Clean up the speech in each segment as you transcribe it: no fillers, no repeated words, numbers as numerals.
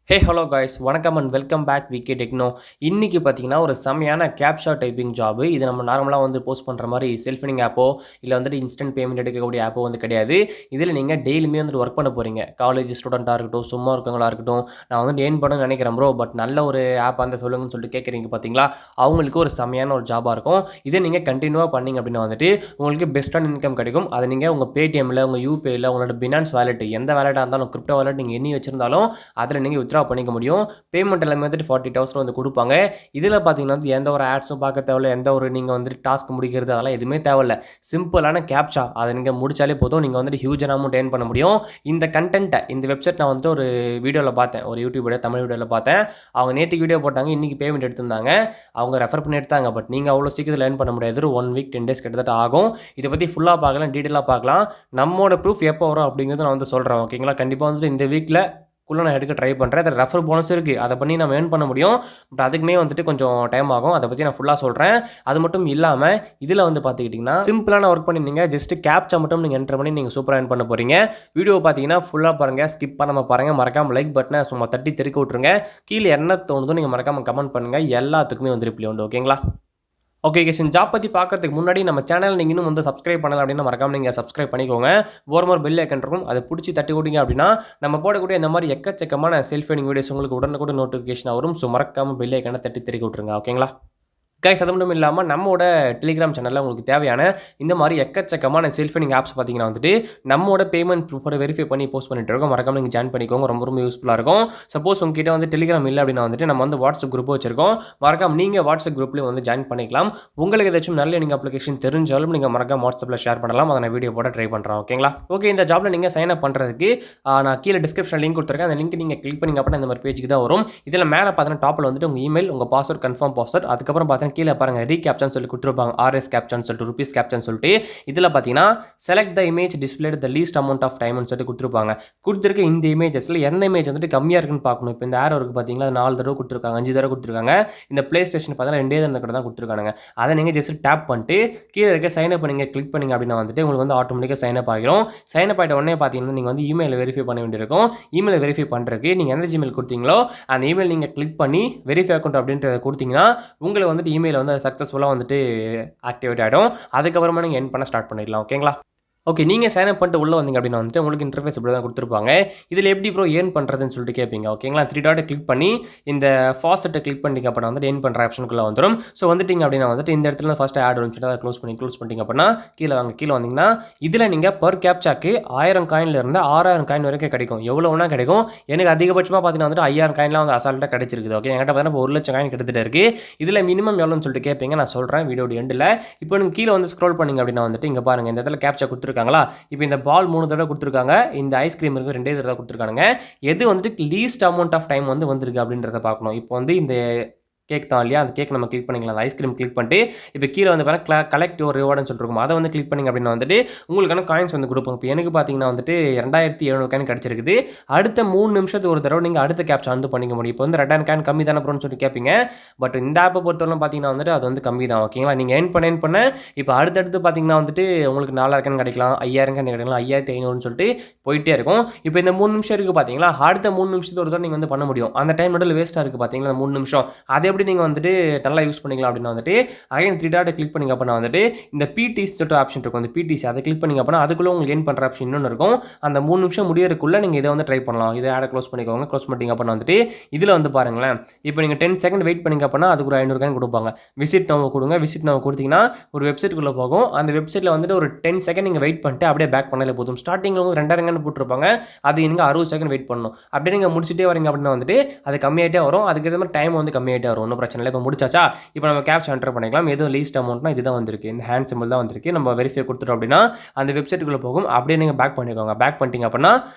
ஹே hello guys வணக்கம் and welcome back VK Techno. இன்றைக்கி பார்த்தீங்கன்னா ஒரு செம்மையான கேப்ஷா டைப்பிங் ஜாபு. இது நம்ம நார்மலாக வந்து போஸ்ட் பண்ணுற மாதிரி செல்ஃபினிங் ஆப்போ இல்லை வந்துட்டு இன்ஸ்டன்ட் பேமெண்ட் எடுக்கக்கூடிய ஆப்போ வந்து கிடையாது. இதில் நீங்கள் டெய்லியுமே வந்துட்டு ஒர்க் பண்ண போகிறீங்க. காலேஜ் ஸ்டூடெண்ட்டாக இருக்கட்டும், சும்மா இருக்கவங்களா இருக்கட்டும், நான் வந்து ஏர்ன் பண்ணணும்னு நினைக்கிறேன் ப்ரோ, பட் நல்ல ஒரு ஆப் அந்த சொல்லுங்கன்னு சொல்லிட்டு கேட்குறீங்க பார்த்தீங்களா, அவங்களுக்கு ஒரு செம்மையான ஒரு ஜாபாக இருக்கும். இதை நீங்கள் கண்டினியூவாக பண்ணிங்க அப்படின்னா வந்துட்டு உங்களுக்கு பெஸ்ட்டான இன்கம் கிடைக்கும். அதை நீங்கள் உங்கள் பேடிஎம்மில், உங்கள் யூபிஐயில், உங்களோட பினான்ஸ் வாலெட், எந்த வாலெட்டாக இருந்தாலும், கிரிப்டோ வாலெட் நீங்கள் எண்ணி வச்சிருந்தாலும் அதில் நீங்கள் வித்ட்ரா பண்ணிக்க முடியும். பேமெண்ட் எல்லாமே வந்துட்டு 48 ஹவர்ஸில் வந்து கொடுப்பாங்க. இதில் பார்த்தீங்கன்னா வந்து எந்த ஒரு ஆட்ஸும் பார்க்க தேவையில்ல, எந்த ஒரு நீங்கள் வந்துட்டு டாஸ்க் முடிக்கிறது அதெல்லாம் எதுவுமே தேவையில்ல. சிம்பிளான கேப்சா அதை நீங்கள் முடிச்சாலே போதும், நீங்கள் வந்துட்டு ஹியூஜ் அமௌண்ட் ஏர்ன் பண்ண முடியும். இந்த கண்டென்ட்டை இந்த வெப்சைட் நான் வந்துட்டு ஒரு வீடியோவில் பார்த்தேன், ஒரு யூடியூப் வீடியோ, தமிழ் வீடியோவில் பார்த்தேன். அவங்க நேற்றுக்கு வீடியோ போட்டாங்க, இன்றைக்கி பேமெண்ட் எடுத்திருந்தாங்க. அவங்க ரெஃபர் பண்ணி எடுத்தாங்க. பட் நீங்கள் அவ்வளோ சீக்கிரத்தில் ஏர்ன் பண்ண முடியாது. 1 வீக் 10 டேஸ் கிட்டத்தட்ட ஆகும். இதை பற்றி ஃபுல்லாக பார்க்கலாம், டீட்டெயிலாக பார்க்கலாம். நம்மளோட ப்ரூஃப் எப்போ வரும் அப்படிங்கிறது நான் வந்து சொல்கிறேன். ஓகேங்களா, கண்டிப்பாக வந்துட்டு இந்த வீக்கில் நான் எடுக்க ட்ரை பண்ணுறேன். அதில் ரெஃபர் போனஸ் இருக்குது, அதை பண்ணி நம்ம ஏர்ன் பண்ண முடியும். பட் அதுக்குமே வந்துட்டு கொஞ்சம் டைம் ஆகும். அதை பற்றி நான் ஃபுல்லாக சொல்கிறேன். அது மட்டும் இல்லாமல் இதில் வந்து பார்த்துக்கிட்டிங்கன்னா சிம்பிளான ஒர்க் பண்ணிங்க, ஜஸ்ட் கேப்சா மட்டும் நீங்கள் என்டர் பண்ணி நீங்கள் சூப்பராக ஏர்ன் பண்ண போகிறீங்க. வீடியோ பார்த்தீங்கன்னா ஃபுல்லாக பாருங்கள், ஸ்கிப் பண்ணாமல் பாருங்கள். மறக்காமல் லைக் பட்டனை சும்மா தட்டி தெருக்க விட்ருங்க. கீழே என்ன தோணுதோ நீங்கள் மறக்காமல் கமெண்ட் பண்ணுங்கள். எல்லாத்துக்குமே வந்து ரிப்ளை உண்டு. ஓகேங்களா? ஓகே கேஸ், ஜாப் பற்றி பார்க்கறதுக்கு முன்னாடி நம்ம சேனல் நீங்கள் இன்னும் வந்து சப்ஸ்கிரைப் பண்ணலாம் அப்படின்னா மறக்காம நீங்கள் சப்ஸ்கிரைப் பண்ணிக்கோங்க. ஒரு பெல் ஐக்கன் இருக்கும், அதை பிடிச்சி தட்டி விட்டீங்க அப்படின்னா நம்ம போடக்கூடிய இந்த மாதிரி எக்கச்சக்கமான செல்ஃப் ஏர்னிங் வீடியோஸ் உங்களுக்கு உடனுக்குடன் நோட்டிஃபிகேஷன் வரும். ஸோ மறக்காமல் பெல் ஐக்கனை தட்டி தெருக்கி விட்ருங்க. ஓகேங்களா கைஸ்? அது மட்டும் இல்லாமல் நம்மளோட டெலிகிராம் சேனலில் உங்களுக்கு தேவையான இந்த மாதிரி எக்கச்சக்கமான செல்ஃப் ஏர்னிங் ஆப்ஸ் பார்த்தீங்கன்னா வந்துட்டு நம்மளோட பேமெண்ட் ப்ரூஃபோட வெரிஃபை பண்ணி போஸ்ட் பண்ணிட்டு இருக்கோம். மறக்காம நீங்கள் ஜாயின் பண்ணிக்கோங்க, ரொம்ப யூஸ்ஃபுல்லாக இருக்கும். சப்போஸ் உங்ககிட்ட வந்து டெலிகிராம் இல்லை அப்படின்னா வந்துட்டு நம்ம வந்து வாட்ஸ்அப் குரூப் வச்சிருக்கோம். மறக்காம நீங்கள் வாட்ஸ்அப் குரூப்லேயும் வந்து ஜாயின் பண்ணிக்கலாம். உங்களுக்கு ஏதாச்சும் நல்ல நீங்கள் அப்ளிகேஷன் தெரிஞ்சாலும் நீங்கள் மறக்காம வாட்ஸ்அப்பில் ஷேர் பண்ணலாம். அதை நான் வீடியோ போட ட்ரை பண்ணுறேன். ஓகேங்களா? ஓகே, இந்த ஜாப்பில் நீங்கள் சைன் அப் பண்ணுறதுக்கு நான் கீழே டிஸ்கிரிப்ஷன் லிங்க் கொடுத்துருக்கேன். அந்த லிங்க் நீங்கள் கிளிக் பண்ணிங்க அப்படின்னா இந்த மாதிரி பேஜுக்கு தான் வரும். இதில் மேலே பார்த்தீங்கன்னா டாப்பில் வந்துட்டு உங்கள் இமெயில், உங்கள் பாஸ்வேர்ட், கன்ஃபார்ம் பாஸ்வேர்ட், அதுக்கப்புறம் பார்த்தீங்கன்னா கீழே பாருங்கள் ரீகேப் சொல்லி கொடுத்துருப்பாங்க. RS கேப்சான்னு சொல்லிட்டு, ருபீஸ் கேப்சான்னு சொல்லிட்டு இதில் பார்த்தீங்கன்னா select the image displayed the least amount of டைம்னு சொல்லிட்டு கொடுத்துருப்பாங்க. கொடுத்துருக்க இந்த இமேஜஸில் எந்த இமேஜ் வந்துட்டு கம்மியாக இருக்குன்னு பார்க்கணும். இப்போ இந்த ஆரோ இருக்குது பார்த்தீங்களா, 4 தடவை கொடுத்துருக்காங்க, 5 தடவை கொடுத்துருக்காங்க. இந்த ப்ளே ஸ்டேஷன் பார்த்தீங்கன்னா 2 தடவை கூட தான் கொடுத்துருக்காங்க. அதை நீங்கள் ஜஸ்ட் டேப் பண்ணிட்டு கீழே இருக்க சைன் அப் நீங்கள் கிளிக் பண்ணிங்க அப்படின்னா வந்துட்டு உங்களுக்கு வந்து ஆட்டோமேட்டிக்காக சைன் அப் ஆகிரும். சைன் அப் ஆகிட்ட உடனே பார்த்தீங்கன்னா நீங்கள் வந்து இமெயில் வெரிஃபை பண்ண வேண்டியிருக்கும். இமெயில் வெரிஃபை பண்ணுறதுக்கு நீங்கள் எந்த ஜிமெயில் கொடுத்தீங்களோ அந்த இமெயில் நீங்கள் கிளிக் பண்ணி வெரிஃபை அக்கௌண்ட் அப்படின்றத கொடுத்தீங்கன்னா உங்களுக்கு வந்துட்டு இமெயில் வந்து சக்ஸஸ்ஃபுல்லாக வந்துட்டு ஆக்டிவேட் ஆகிடும். அதுக்கப்புறமா நீங்கள் எர்ன் பண்ண ஸ்டார்ட் பண்ணிடலாம். ஓகேங்களா? ஓகே, நீங்கள் சைன் அப் பண்ணிட்டு உள்ளே வந்தீங்க அப்படின்னா வந்துட்டு உங்களுக்கு இன்டர்ஃபேஸ் இப்படி தான் கொடுத்துருப்பாங்க. இதில் எப்படி ப்ரோ ஏர்ன் பண்ணுறதுன்னு சொல்லிட்டு கேட்பீங்க. ஓகேங்களா? 3 டாட்டை கிளிக் பண்ணி இந்த ஃபாஸ்ட்டை கிளிக் பண்ணிங்க அப்படின்னா வந்துட்டு ஏர்ன் பண்ணுற ஆப்ஷனுக்குள்ளே வந்துடும். ஸோ வந்துட்டிங்க அப்படின்னா வந்துட்டு இந்த இடத்துல ஃபஸ்ட்டு ஆட் வரும், அதை க்ளோஸ் பண்ணிங்க அப்படின்னா கீழே வந்தீங்கன்னா இதில் நீங்கள் பர் கேப்சாக்கு 1000 காயின்லேருந்து 6000 காயின் வரைக்கும் கிடைக்கும். எவ்வளோ வேணால் கிடைக்கும். எனக்கு அதிகபட்சமாக பார்த்தீங்கன்னா வந்துட்டு 5000 காயின்லாம் வந்து அசால்ட்டாக கிடைச்சிருக்குது. ஓகே, என்கிட்ட பார்த்தீங்கன்னா இப்போ 1 லட்சம் காயின் கிட்டத்தட்ட இருக்குது. இதில் மினிமம் எவ்வளோன்னு சொல்லிட்டு கேட்பீங்க, நான் சொல்கிறேன் வீடியோ எண்டில். இப்போ நீங்கள் கீழே வந்து ஸ்க்ரோல் பண்ணிங்க அப்படின்னா வந்துட்டு இங்கே பாருங்கள், இந்த இடத்துல கேப்சா கொடுத்துருக்காங்களா. இப்போ இந்த பால் 3 தடவை கொடுத்துருக்காங்க, இந்த ஐஸ்கிரீம் இருக்குது 2 தடவை கொடுத்துருக்காங்க. எது வந்துட்டு லீஸ்ட் அமௌண்ட் ஆஃப் டைம் வந்து வந்திருக்கு அப்படின்றத பார்க்கணும். இப்போ வந்து இந்த கேக் தான் இல்லையா, அந்த கேக் நம்ம கிளிக் பண்ணிக்கலாம். அந்த ஐஸ்கிரீம் கிளிக் பண்ணிட்டு இப்போ கீழே வந்து பாருங்க கலெக்ட் யுவர் ரிவார்டுன்னு சொல்லிருக்கும். அதை வந்து கிளிக் பண்ணிங்க அப்படின்னா வந்துட்டு உங்களுக்கான காயின்ஸ் வந்து கொடுப்போம். இப்போ எனக்கு பார்த்தீங்கன்னா வந்துட்டு 2700 காயின் கிடச்சிருக்குது. அடுத்த 3 நிமிஷத்துக்கு ஒரு தடவை நீங்கள் அடுத்த கேப்சா வந்து பண்ணிக்க முடியும். இப்போ வந்து 2000 காயின் கம்மி தானே ப்ரோன்னு சொல்லி கேட்பீங்க. பட் இந்த ஆப்பை பொறுத்தவரை பார்த்தீங்கன்னா வந்துட்டு அது வந்து கம்மி தான். ஓகேங்களா? நீங்கள் ஏர்ன் பண்ண இப்போ அடுத்தடுத்து பார்த்தீங்கன்னா வந்துட்டு உங்களுக்கு 4000 காயின் கிடைக்கலாம், 5000 காயின் கிடைக்கலாம், 5500ன்னு சொல்லிட்டு போயிட்டே இருக்கும். இப்போ இந்த 3 நிமிஷம் இருக்குது பார்த்தீங்களா, அடுத்த 3 நிமிஷத்துக்கு ஒரு தடவை நீங்கள் வந்து பண்ண முடியும். அந்த டைம் நடுவில் வேஸ்ட்டாக இருக்குது பார்த்தீங்களா 3 நிமிஷம், அதை எப்படி நீங்கள் வந்துட்டு நல்லா யூஸ் பண்ணிக்கலாம் அப்படின்னா வந்துட்டு அகைன் 3 டாட்டை கிளிக் பண்ணிங்க அப்படின்னா வந்துட்டு இந்த பிடிசி சொல்லிட்டு ஆப்ஷன் இருக்கும். அந்த பிடிசி அதை கிளிக் பண்ணிங்க அப்படின்னா அதுக்குள்ளே உங்களுக்கு ஏர்ன் பண்ணுற ஆப்ஷன் இன்னொன்று இருக்கும். அந்த 3 நிமிஷம் முடியறதுக்குள்ளே நீங்கள் இதை வந்து ட்ரை பண்ணலாம். இதை ஆடை க்ளோஸ் பண்ணிக்கோங்க. க்ளோஸ் பண்ணிங்க அப்படின்னா வந்துட்டு இதில் வந்து பாருங்களேன், இப்போ நீங்கள் 10 செகண்ட் வெயிட் பண்ணிங்க அப்படின்னா அதுக்கு ஒரு 500 காயின் கொடுப்பாங்க. விசிட் நவ் கொடுங்க. விசிட் நவ் கொடுத்தீங்கன்னா ஒரு வெப்சைட்டுக்குள்ளே போகும். அந்த வெப்சைட்டில் வந்துட்டு ஒரு 10 செகண்ட் நீங்கள் வெயிட் பண்ணிட்டு அப்படியே பேக் பண்ணாலே போதும். ஸ்டார்டிங்கில் வந்து 2000 காயின் போட்டிருப்பாங்க, அது நீங்கள் 60 செகண்ட் வெயிட் பண்ணணும். அப்படியே நீங்கள் முடிச்சுட்டே வரீங்க அப்படின்னா வந்துட்டு அது கம்மியாகிட்டே வரும். அதுக்கு ஏற்ற மாதிரி டைம் வந்து கம்மியாகிட்டே வரும். ஒன்றும் பிரச்சனை இல்லை. இப்போ முடிச்சாச்சா, இப்போ நம்ம கேப்சா என்டர் பண்ணிக்கலாம். எதுவும் லீஸ்ட் அமௌண்ட்னா இதுதான் வந்திருக்கு, இந்த ஹேண்ட் சிம்பிள் தான் வந்திருக்கு. நம்ம வெரிஃபை கொடுத்துட்டோம் அப்படின்னா அந்த வெப்சைட்டுக்குள்ளே போகும். அப்படியே நீங்கள் பேக் பண்ணிக்கோங்க. பேக் பண்ணிட்டீங்க அப்படின்னா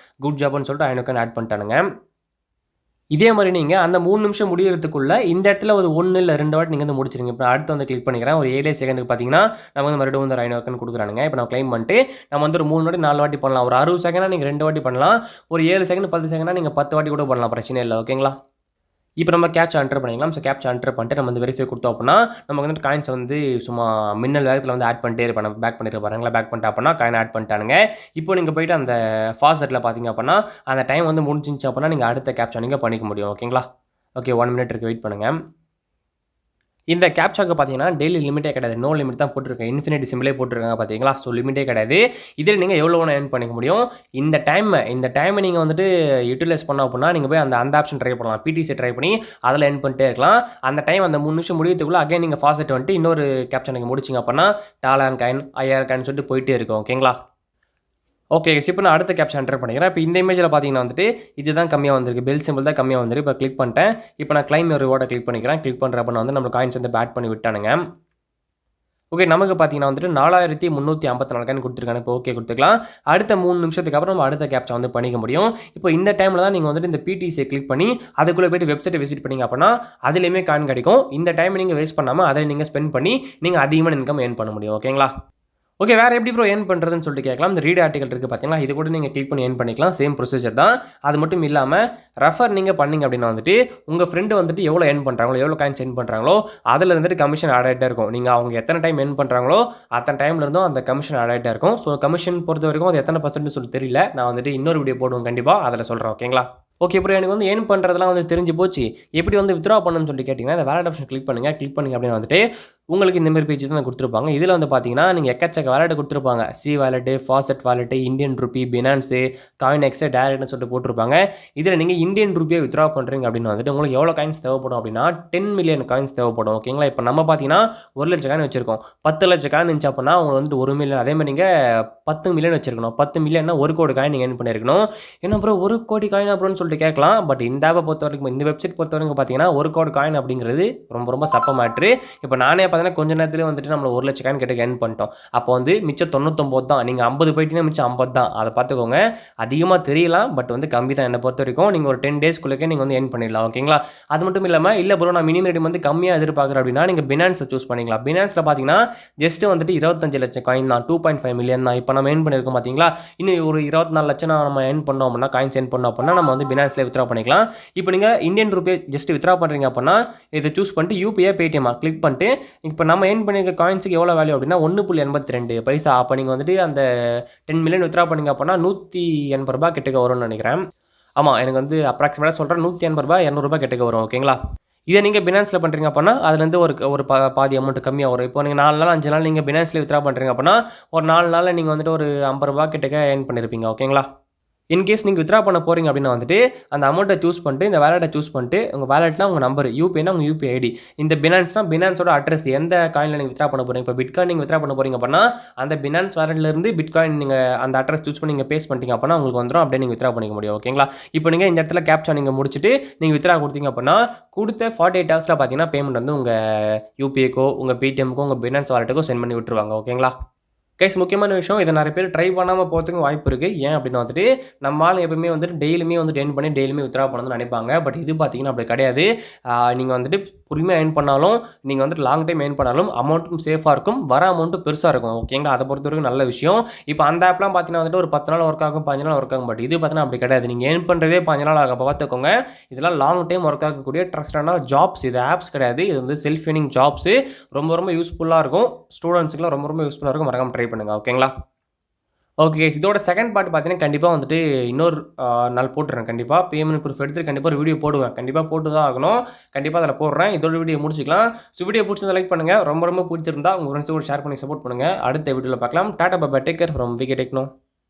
குட் ஜாப்னு சொல்லிட்டு 500 ஆட் பண்ணிட்டானுங்க. இதே மாதிரி நீங்கள் அந்த 3 நிமிஷம் முடியறதுக்குள்ளே இந்த இடத்துல ஒரு 1 இல்லை 2 வாட்டி நீங்கள் வந்து முடிச்சிருங்க. இப்போ அடுத்து வந்து கிளிக் பண்ணிக்கிறேன். ஒரு 7 செகண்டுக்கு பார்த்தீங்கன்னா நம்ம வந்து மறுபடியும் வந்து 500 கொடுக்குறானுங்க. இப்போ நான் கிளைம் பண்ணிட்டு நம்ம வந்து ஒரு 3 வாட்டி 4 வாட்டி பண்ணலாம். ஒரு 60 செகண்டாக நீங்கள் 2 வாட்டி பண்ணலாம். ஒரு 7 செகண்ட் 10 செகண்டாக நீங்கள் 10 வாட்டி கூட பண்ணலாம். பிரச்சனை இல்லை. ஓகேங்களா? இப்போ நம்ம கேப்ச்சா என்டர் பண்ணிக்கலாம். ஸோ கேப்ச்சா என்டர் பண்ணிட்டு நம்ம வந்து வெரிஃபை கொடுத்தோம் அப்படின்னா, நமக்கு வந்துட்டு காயின்ஸை வந்து சும்மா மின்னல் வேகத்தில் வந்து ஆட் பண்ணிட்டே இருப்பேன். நம்ம பேக் பண்ணிட்டு பாருங்களேன், பேக் பண்ணிட்டேன் அப்படின்னா காயின் ஆட் பண்ணிட்டானுங்க. இப்போ நீங்க போயிட்டு அந்த ஃபாசெட்டில் பார்த்தீங்க அப்படின்னா, அந்த டைம் வந்து முடிஞ்சிருச்சு அப்படின்னா, நீங்க அடுத்த கேப்ச்சா நீங்க பண்ணிக்க முடியும். ஓகேங்களா? ஓகே 1 மினிட் இருக்கு. வெயிட் பண்ணுங்க. இந்த கேப்சாக்கு பார்த்தீங்கன்னா, டெய்லி லிமிட்டே கிடையாது. நோ லிமிட் தான் போட்டுருக்கேன். இன்ஃபினிட்டி சிம்பிளே போட்டுருக்காங்க பார்த்தீங்களா? ஸோ லிமிட்டே கிடையாது. இதில நீங்க எவ்வளோ வேணா ஏர்ன் பண்ணிக்க முடியும். இந்த டைமை நீங்க வந்துட்டு யுட்டிலைஸ் பண்ணோம் அப்புட்னா, நீங்க போய் அந்த அந்த ஆப்ஷன் ட்ரை பண்ணலாம். பிடிசி ட்ரை பண்ணி அதில ஏர்ன் பண்ணிட்டே இருக்கலாம். அந்த டைம் அந்த 3 நிமிஷம் முடியறதுக்குள்ள அகைன் நீங்க ஃபாஸ்ட் வந்துட்டு இன்னொரு கேப்ச்சா நீங்க முடிச்சீங்க அப்புட்னா, 4000 காயின், 5000 காயின் சொல்லிட்டு போயிட்டே இருக்கும். ஓகேங்களா? ஓகே. இப்போ நான் அடுத்த கேப்ச்சா என்டர் பண்ணிக்கிறேன். இப்போ இந்த இமேஜில பார்த்தீங்கன்னா வந்துட்டு, இதுதான் கம்மியா வந்திருக்கு. பெல் சிம்பிள் தான் கம்மியா வந்திருக்கு. இப்போ கிளிக் பண்ணிட்டேன். இப்போ நான் கிளைம் யுவர் ரிவார்ட கிளிக் பண்ணிக்கிறேன். கிளிக் பண்றப்ப வந்து நம்மளுக்கு காயின்ஸ் வந்து ஆட் பண்ணி விட்டானுங்க. ஓகே. நமக்கு பார்த்தீங்கன்னா வந்துட்டு 4354 காயின் குடுத்துருக்காங்க. இப்போ ஓகே குடுத்துக்கலாம். அடுத்த 3 நிமிஷத்துக்கு அப்புறம் நம்ம அடுத்த கேப்ச்சா வந்து பண்ணிக்க முடியும். இப்போ இந்த டைம்ல தான் நீங்க வந்துட்டு இந்த பிடிசிய கிளிக் பண்ணி, அதுக்குள்ள போயிட்டு வெப்சைட்ட விசிட் பண்ணீங்க அப்படின்னா, அதிலயுமே காயின் கிடைக்கும். இந்த டைம் நீங்க வேஸ்ட் பண்ணாம, அதில நீங்க ஸ்பெண்ட் பண்ணி, நீங்க அதிகமான இன்கம் ஏர்ன் பண்ண முடியும். ஓகேங்களா? ஓகே. வேற எப்படி ப்ரோ ஏர்ன் பண்றதுன்னு சொல்லிட்டு கேட்கலாம். இந்த ரீட் ஆர்டிகல் இருக்கு பார்த்தீங்களா? இது கூட நீங்க கிளிக் பண்ணி ஏர்ன் பண்ணிக்கலாம். சேம் ப்ரொசீஜர் தான். அது மட்டும் இல்லாம ரெஃபர் நீங்க பண்ணீங்க அப்படின்னா வந்துட்டு, உங்க ஃப்ரெண்ட் வந்துட்டு எவ்வளோ ஏர்ன் பண்றாங்களோ, எவ்வளோ காயின்ஸ் ஏர்ன் பண்றாங்களோ, அதில இருந்துட்டு கமிஷன் ஆட் ஆயிட்டே இருக்கும். நீங்க அவங்க எத்தனை டைம் ஏர்ன் பண்றாங்களோ, அத்தனை டைம்ல இருந்தும் அந்த கமிஷன் ஆட் ஆயிட்டே இருக்கும். ஸோ கமிஷன் பொறுத்தவரைக்கும் அது எத்தனை பெர்சென்ட்னு சொல்லி தெரியல. நான் வந்துட்டு இன்னொரு வீடியோ போடுவேன் கண்டிப்பா. அதில சொல்றேன். ஓகேங்களா? Okay bro. எனக்கு வந்து ஏர்ன் பண்ணுறதெல்லாம் வந்து தெரிஞ்சு போச்சு. எப்படி வந்து வித்ட்ரா பண்ணணும்னு சொல்லிட்டு கேட்டிங்கன்னா, இந்த வாலெட் ஆப்ஷன் கிளிக் பண்ணுங்க. கிளிக் பண்ணீங்க அப்படின்னா வந்துட்டு, உங்களுக்கு இந்த மாரி பேஜ் தான் குடுத்துருப்பாங்க. இதில வந்து பார்த்தீங்கன்னா, நீங்க எக்கச்சக்க வாலெட் குடுத்துருப்பாங்க. C wallet, faucet wallet, Indian rupee, Binance, CoinEx, டைரக்ட்னு சொல்லிட்டு போட்டுருப்பாங்க. இதில நீங்க இந்தியன் ரூபிய வித்ட்ரா பண்றீங்க அப்படின்னா வந்துட்டு, உங்களுக்கு எவ்வளோ காயின்ஸ் தேவைப்படும் அப்படின்னா, 10 மில்லியன் காயின்ஸ் தேவைப்படும். ஓகேங்களா? இப்போ நம்ம பார்த்தீங்கன்னா, 1,00,000 காயின் வச்சிருக்கோம். 10,00,000 காயின் இருந்துச்சு அப்படின்னா, உங்களுக்கு வந்துட்டு 1 மில்லியன் அதே மாரி நீங்க 10 மில்லியன் வச்சிருக்கணும். 10 மில்லியன்னா 1,00,00,000 காயின் நீங்க ஏர்ன் பண்ணியிருக்கணும். என்ன ப்ரோ 1,00,00,000 காயினா ப்ரோன்னு சொல்லிட்டு கேட்கலாம். பட் இந்த ஆப்ப பொறுத்தவரைக்கும், இந்த வெப்சைட் பொறுத்தவரைக்கும் பார்த்தீங்கன்னா, 1,00,00,000 காயின் அப்படிங்கிறது ரொம்ப ரொம்ப சப்ப மேட்ரு. இப்போ நானே பார்த்தீங்கன்னா, கொஞ்ச நேரத்திலே வந்துட்டு நம்மள 1,00,000 காயின் கிட்ட ஏர்ன் பண்ணிட்டோம். அப்போ வந்து மிச்சம் 99 தான். நீங்க 50 போயிட்டீங்கன்னா மிச்சம் 50 தான். அத பார்த்துக்கோங்க. அதிகமா தெரியலாம். பட் வந்து கம்மி தான் என்ன பொறுத்தவரைக்கும். நீங்க ஒரு 10 டேஸ்க்குள்ளயே நீங்க வந்து ஏர்ன் பண்ணிடலாம். ஓகேங்களா? அது மட்டும் இல்லாம, இல்ல ப்ரோ நான் மினிமம் ரெடீம் வந்து கம்மியா எதிர்பார்க்குறேன் அப்படின்னா, நீங்க பினான்ஸ சூஸ் பண்ணிக்கலாம். பினான்ஸ்ல பார்த்தீங்கன்னா, ஜஸ்ட் வந்துட்டு 25,00,000 காயின் தான். 2.5 மில்லியன் தான். இப்போ நம்ம ஏர்ன் பண்ணியிருக்கோம் பார்த்தீங்களா? இன்னும் ஒரு 24,00,000 நம்ம ஏர்ன் பண்ணோம் அப்படின்னா, காயின்ஸ் ஏர்ன் பண்ணோம் அப்படின்னா, நம்ம வந்து பினான்ஸ்ல வித்ட்ரா பண்ணிக்கலாம். இப்போ நீங்க இந்தியன் ரூபிய ஜஸ்ட் வித்ட்ரா பண்றீங்க அப்படின்னா, இத சூஸ் பண்ணிட்டு யுபிஐ, பேடிஎம்மா கிளிக் பண்ணிட்டு, இப்போ நம்ம ஏர்ன் பண்ணியிருக்க காயின்ஸுக்கு எவ்வளோ வேல்யூ அப்படின்னா 1.82 பைசா. அப்போ நீங்க வந்துட்டு அந்த 10 மில்லியன் வித்ட்ரா பண்ணீங்க அப்படின்னா, ரூ. 180 கிட்டக்க வரும்னு நெனைக்கிறேன். ஆமா. எனக்கு வந்து அப்ராக்ஸிமேட்டா சொல்றேன். ரூ. 180 ரூ. 200 கிட்டக்க வரும். ஓகேங்களா? இத நீங்க பினான்ஸ்ல பண்றீங்க அப்படின்னா, அதுலேருந்து ஒரு ஒரு பாதி அமௌண்ட் கம்மியா வரும். இப்போ நீங்க 4 நாள், 5 நாள் நீங்க பினான்ஸ்ல வித்ட்ரா பண்றீங்க அப்படின்னா, ஒரு 4 நாள்ல நீங்க வந்துட்டு ஒரு ரூ. 50 கிட்டக்க ஏர்ன் பண்ணியிருப்பீங்க. ஓகேங்களா? இன்கேஸ் நீங்க வித்ட்ரா பண்ண போறீங்க அப்படின்னா வந்துட்டு, அந்த அமௌண்ட்ட சூஸ் பண்ணிட்டு, இந்த வாலெட்ட சூஸ் பண்ணிட்டு, உங்க வாலெட்னா உங்க நம்பர், யுபிஐனா உங்க யுபிஐ ஐடி. இந்த பினான்ஸ்னா பினான்ஸோட அட்ரஸ் எந்த காயின்ல நீங்க வித்ட்ரா பண்ண போறீங்க. இப்போ பிட்காயின் நீங்க வித்ட்ரா பண்ண போறீங்க அப்படின்னா, அந்த பினான்ஸ் வாலெட்ல இருந்து பிட்காயின் நீங்க அந்த அட்ரஸ் சூஸ் பண்ணி நீங்க பேஸ்ட் பண்ணிட்டீங்க அப்படின்னா, உங்களுக்கு வந்துரும். அப்படியே நீங்க வித்ட்ரா பண்ணிக்க முடியும். ஓகேங்களா? இப்போ நீங்க இந்த இடத்துல கேப்ச்சா நீங்க முடிச்சுட்டு, நீங்க வித்ட்ரா குடுத்தீங்க அப்படின்னா, குடுத்த 48 ஹவர்ஸ்ல பார்த்தீங்கன்னா, பேமெண்ட் வந்து உங்க யுபிஐக்கோ, உங்க பேடிஎம்க்கோ, உங்க பினான்ஸ் வாலெட்டுக்கோ சென்ட் பண்ணி விட்டுருவாங்க. ஓகேங்களா? கைஸ் முக்கியமான விஷயம். இத நெறைய பேர் ட்ரை பண்ணாம போறதுக்கும் வாய்ப்பு இருக்கு. ஏன் அப்டின்னா வந்துட்டு, நம்ம ஆள் எப்பவுமே வந்துட்டு டெய்லியுமே வந்துட்டு ஏர்ன் பண்ணி டெய்லியுமே வித்ட்ரா பண்ணணும்னு நெனைப்பாங்க. பட் இது பார்த்தீங்கன்னா அப்படி கிடையாது. நீங்க வந்துட்டு பொறுமையா ஏர்ன் பண்ணாலும், நீங்க வந்துட்டு லாங் டைம் ஏர்ன் பண்ணாலும் அமௌண்ட்டும் சேஃபா இருக்கும். வர அமௌண்ட்டும் பெருசா இருக்கும். ஓகேங்களா? அத பொறுத்தவரைக்கும் நல்ல விஷயம். இப்போ அந்த ஆப்லாம் பார்த்தீங்கன்னா வந்துட்டு ஒரு 10 நாள் ஒர்க் ஆகும், 15 நாள் ஒர்க் ஆகும். பட் இது பார்த்தீங்கன்னா அப்படி கிடையாது. நீங்க ஏர்ன் பண்றதே 15 நாள் ஆகும். அப்ப பார்த்துக்கோங்க. இதெல்லாம் லாங் டைம் ஒர்க் ஆகக்கூடிய ட்ரஸ்டான ஜாப்ஸ். இது ஆப்ஸ் கிடையாது. இது வந்து செல்ஃப் ஏர்னிங் ஜாப்ஸ். ரொம்ப ரொம்ப யூஸ்ஃபுல்லா இருக்கும். ஸ்டூடண்ட்ஸ்க்குலாம் ரொம்ப ரொம்ப யூஸ்ஃபுல்லா இருக்கும். மறக்காம ட்ரை பண்ணுங்க. ஓகேங்களா? Okay guys. இதோட செகண்ட் பார்ட் பார்த்தீங்கன்னா, கண்டிப்பா வந்துட்டு இன்னொரு நாள் போட்டுறேன் கண்டிப்பா. பேமெண்ட் ப்ரூஃப் எடுத்துட்டு கண்டிப்பா ஒரு வீடியோ போடுவேன். கண்டிப்பா போட்டு தான் ஆகணும். கண்டிப்பா அதில போடுறேன். இதோட வீடியோ முடிச்சுக்கலாம். ஸோ வீடியோ புடிச்சிருந்தா லைக் பண்ணுங்க. ரொம்ப ரொம்ப புடிச்சிருந்தா உங்க ஃப்ரெண்ட்ஸ் கூட ஷேர் பண்ணி சப்போர்ட் பண்ணுங்க. அடுத்த வீடியோல பார்க்கலாம். Tata bye bye. Take care from VK techno.